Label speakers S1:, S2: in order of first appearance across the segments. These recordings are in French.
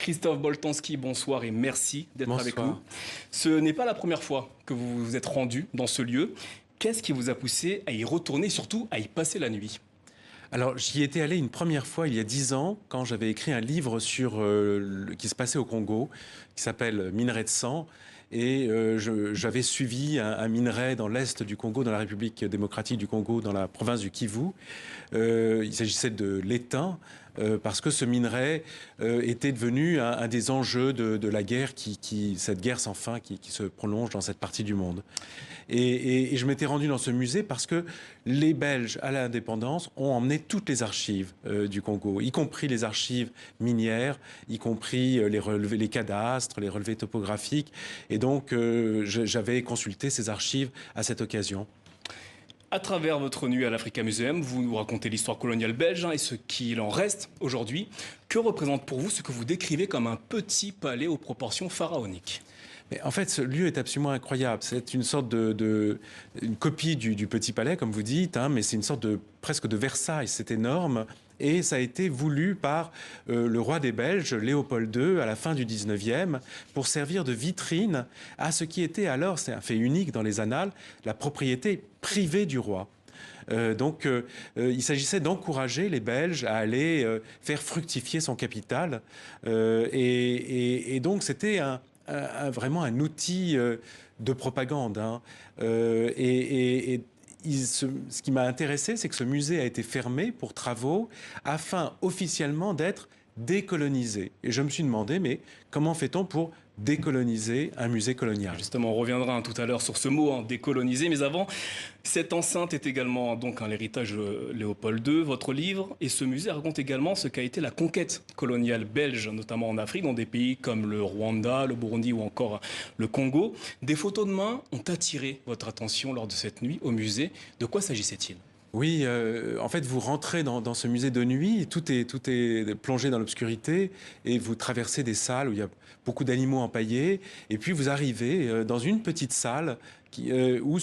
S1: Christophe Boltanski, bonsoir et merci d'être avec nous.
S2: Bonsoir.
S1: Ce n'est pas la première fois que vous vous êtes rendu dans ce lieu. Qu'est-ce qui vous a poussé à y retourner, surtout à y passer la nuit?
S2: Alors, j'y étais allé une première fois il y a 10 ans, quand j'avais écrit un livre sur qui se passait au Congo, qui s'appelle Minerai de sang. Et j'avais suivi un minerai dans l'est du Congo, dans la République démocratique du Congo, dans la province du Kivu. Il s'agissait de l'étain, parce que ce minerai était devenu un des enjeux de la guerre, cette guerre sans fin qui se prolonge dans cette partie du monde. Et je m'étais rendu dans ce musée parce que les Belges, à l'indépendance, ont emmené toutes les archives du Congo, y compris les archives minières, y compris les cadastres, les relevés topographiques. Et donc, j'avais consulté ces archives à cette occasion.
S1: À travers votre nuit à l'Africa Museum, vous nous racontez l'histoire coloniale belge et ce qu'il en reste aujourd'hui. Que représente pour vous ce que vous décrivez comme un petit palais aux proportions pharaoniques?
S2: Mais en fait, ce lieu est absolument incroyable. C'est une sorte une copie du Petit Palais, comme vous dites, hein, mais c'est une sorte presque de Versailles. C'est énorme. Et ça a été voulu par le roi des Belges, Léopold II, à la fin du 19e, pour servir de vitrine à ce qui était alors, c'est un fait unique dans les annales, la propriété privée du roi. Il s'agissait d'encourager les Belges à aller faire fructifier son capital. Et donc, c'était vraiment un outil de propagande. Hein. Ce qui m'a intéressé, c'est que ce musée a été fermé pour travaux afin officiellement d'être décolonisé. Et je me suis demandé, mais comment fait-on pour décoloniser un musée colonial?
S1: Justement, on reviendra tout à l'heure sur ce mot, décoloniser. Mais avant, cette enceinte est également donc l'héritage de Léopold II, votre livre. Et ce musée raconte également ce qu'a été la conquête coloniale belge, notamment en Afrique, dans des pays comme le Rwanda, le Burundi ou encore le Congo. Des photos de main ont attiré votre attention lors de cette nuit au musée. De quoi s'agissait-il?
S2: Oui, en fait, vous rentrez dans ce musée de nuit, tout est plongé dans l'obscurité, et vous traversez des salles où il y a beaucoup d'animaux empaillés, et puis vous arrivez dans une petite salle où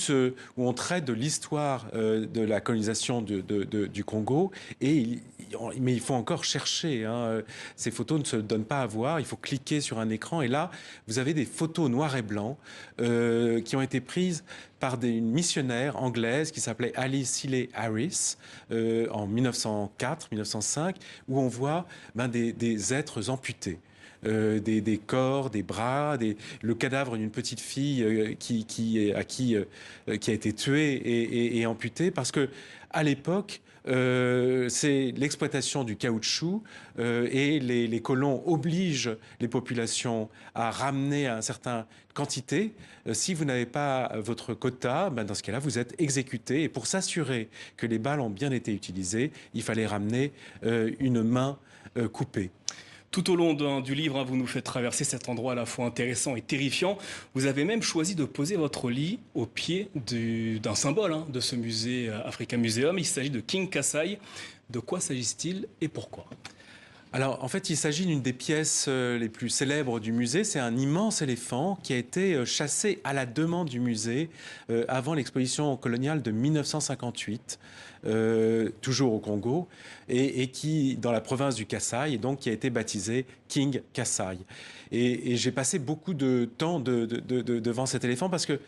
S2: on traite de l'histoire de la colonisation du Congo, mais il faut encore chercher. Hein. Ces photos ne se donnent pas à voir, il faut cliquer sur un écran, et là, vous avez des photos noir et blanc qui ont été prises par une missionnaire anglaise qui s'appelait Alice Seeley Harris en 1904-1905, où on voit des êtres amputés. Des corps, des bras, le cadavre d'une petite fille qui a été tuée et amputée, parce que à l'époque, c'est l'exploitation du caoutchouc et les colons obligent les populations à ramener à une certaine quantité. Si vous n'avez pas votre quota, dans ce cas-là, vous êtes exécuté. Et pour s'assurer que les balles ont bien été utilisées, il fallait ramener une main coupée.
S1: Tout au long du livre, vous nous faites traverser cet endroit à la fois intéressant et terrifiant. Vous avez même choisi de poser votre lit au pied d'un symbole de ce musée Africa Museum. Il s'agit de King Kassai. De quoi s'agit-il et pourquoi?
S2: Alors, en fait, il s'agit d'une des pièces les plus célèbres du musée. C'est un immense éléphant qui a été chassé à la demande du musée avant l'exposition coloniale de 1958, toujours au Congo, et qui, dans la province du Kassai, et donc qui a été baptisé King Kassai. Et j'ai passé beaucoup de temps devant cet éléphant parce que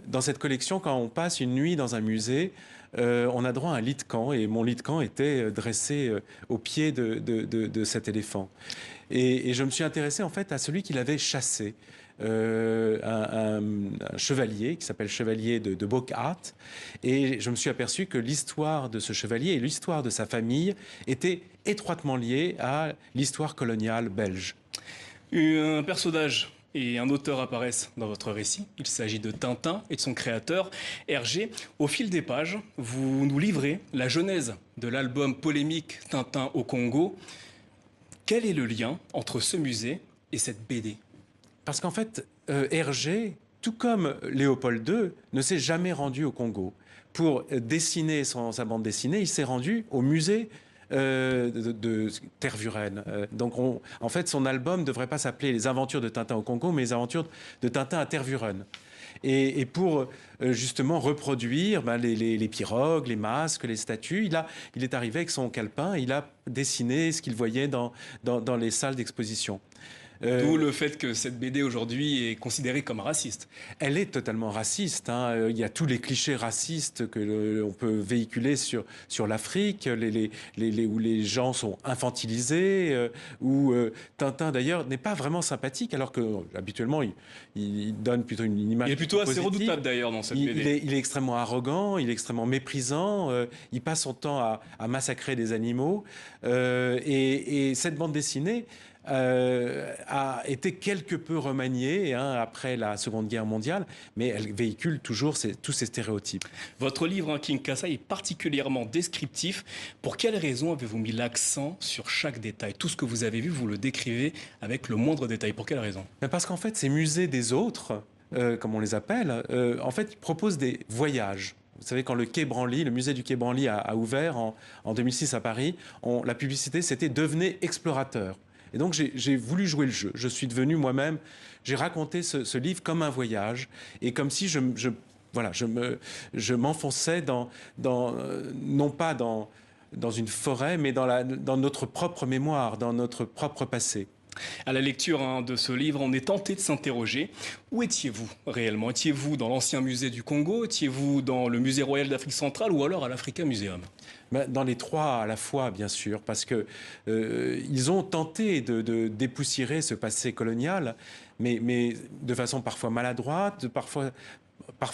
S2: dans cette collection, quand on passe une nuit dans un musée, on a droit à un lit de camp, et mon lit de camp était dressé au pied de cet éléphant. Et je me suis intéressé en fait à celui qui l'avait chassé, un chevalier qui s'appelle Chevalier de Bokhat, et je me suis aperçu que l'histoire de ce chevalier et l'histoire de sa famille étaient étroitement liées à l'histoire coloniale belge.
S1: Un personnage et un auteur apparaissent dans votre récit. Il s'agit de Tintin et de son créateur, Hergé. Au fil des pages, vous nous livrez la genèse de l'album polémique Tintin au Congo. Quel est le lien entre ce musée et cette BD?
S2: Parce qu'en fait, Hergé, tout comme Léopold II, ne s'est jamais rendu au Congo. Pour dessiner sa bande dessinée, il s'est rendu au musée de Tervuren. Donc, en fait, son album ne devrait pas s'appeler Les aventures de Tintin au Congo, mais Les aventures de Tintin à Tervuren. Et pour justement reproduire les pirogues, les masques, les statues, il est arrivé avec son calepin, il a dessiné ce qu'il voyait dans les salles d'exposition.
S1: D'où le fait que cette BD aujourd'hui est considérée comme raciste.
S2: Elle est totalement raciste. Hein. Il y a tous les clichés racistes que l'on peut véhiculer sur l'Afrique, où les gens sont infantilisés, où Tintin d'ailleurs n'est pas vraiment sympathique, alors que habituellement il donne plutôt une image.
S1: Il est plutôt assez
S2: positive.
S1: Redoutable d'ailleurs dans cette BD.
S2: Il est extrêmement arrogant, il est extrêmement méprisant, il passe son temps à massacrer des animaux. Et cette bande dessinée a été quelque peu remaniée après la Seconde Guerre mondiale, mais elle véhicule toujours tous ces stéréotypes.
S1: Votre livre, King Kassai, est particulièrement descriptif. Pour quelles raisons avez-vous mis l'accent sur chaque détail? Tout ce que vous avez vu, vous le décrivez avec le moindre détail. Pour quelles raisons?
S2: Parce qu'en fait, ces musées des autres, comme on les appelle, en fait, ils proposent des voyages. Vous savez, quand le Quai Branly, le musée du Quai Branly a ouvert en 2006 à Paris, la publicité, c'était « Devenez explorateur ». Et donc, j'ai voulu jouer le jeu. Je suis devenu moi-même, j'ai raconté ce livre comme un voyage, et comme si je m'enfonçais non pas dans une forêt, mais dans notre propre mémoire, dans notre propre passé.
S1: À la lecture de ce livre, on est tenté de s'interroger. Où étiez-vous réellement? Étiez-vous dans l'ancien musée du Congo? Étiez-vous dans le musée royal d'Afrique centrale ou alors à l'Africa Museum?
S2: Dans les trois à la fois, bien sûr, parce que ils ont tenté de dépoussiérer ce passé colonial, mais de façon parfois maladroite, parfois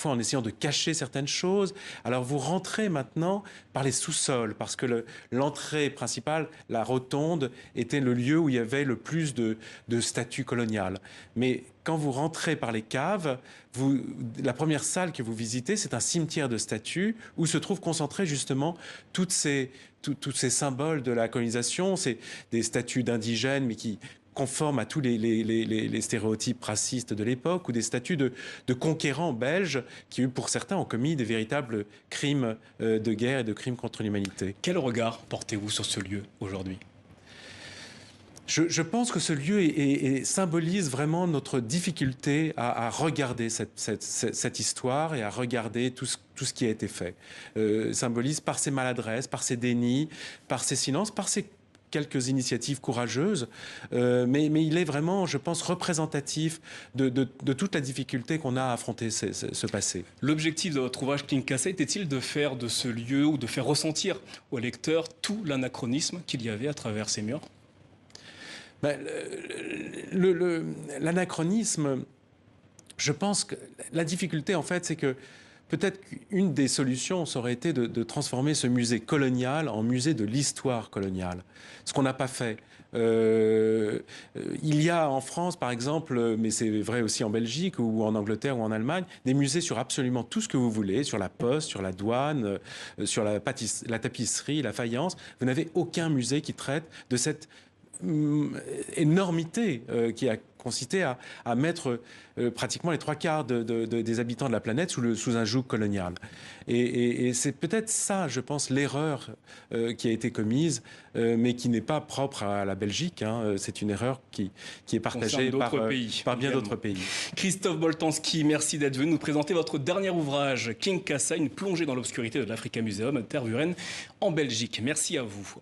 S2: en essayant de cacher certaines choses. Alors vous rentrez maintenant par les sous-sols, parce que l'entrée principale, la rotonde, était le lieu où il y avait le plus de statues coloniales. Mais quand vous rentrez par les caves, la première salle que vous visitez, c'est un cimetière de statues où se trouvent concentrés justement tous ces symboles de la colonisation. C'est des statues d'indigènes, mais qui conformes à tous les stéréotypes racistes de l'époque, ou des statues de conquérants belges qui, pour certains, ont commis des véritables crimes de guerre et de crimes contre l'humanité.
S1: Quel regard portez-vous sur ce lieu aujourd'hui ?
S2: Je pense que ce lieu symbolise vraiment notre difficulté à regarder cette histoire et à regarder tout ce qui a été fait. Symbolise par ses maladresses, par ses dénis, par ses silences, par ses quelques initiatives courageuses, mais il est vraiment, je pense, représentatif de toute la difficulté qu'on a à affronter ce passé.
S1: L'objectif de votre ouvrage King Kassai était-il de faire de ce lieu ou de faire ressentir aux lecteurs tout l'anachronisme qu'il y avait à travers ces murs ?
S2: L'anachronisme, je pense que la difficulté, en fait, c'est que peut-être qu'une des solutions, ça aurait été de transformer ce musée colonial en musée de l'histoire coloniale. Ce qu'on n'a pas fait. Il y a en France, par exemple, mais c'est vrai aussi en Belgique ou en Angleterre ou en Allemagne, des musées sur absolument tout ce que vous voulez, sur la poste, sur la douane, sur la tapisserie, la faïence. Vous n'avez aucun musée qui traite de cette énormité qui a consisté à mettre pratiquement les 3/4 des habitants de la planète sous un joug colonial. Et c'est peut-être ça, je pense, l'erreur qui a été commise, mais qui n'est pas propre à la Belgique. C'est une erreur qui est partagée par bien d'autres pays.
S1: Christophe Boltanski, merci d'être venu nous présenter votre dernier ouvrage, King Kassai, une plongée dans l'obscurité de l'Africa Museum à Tervuren, en Belgique. Merci à vous.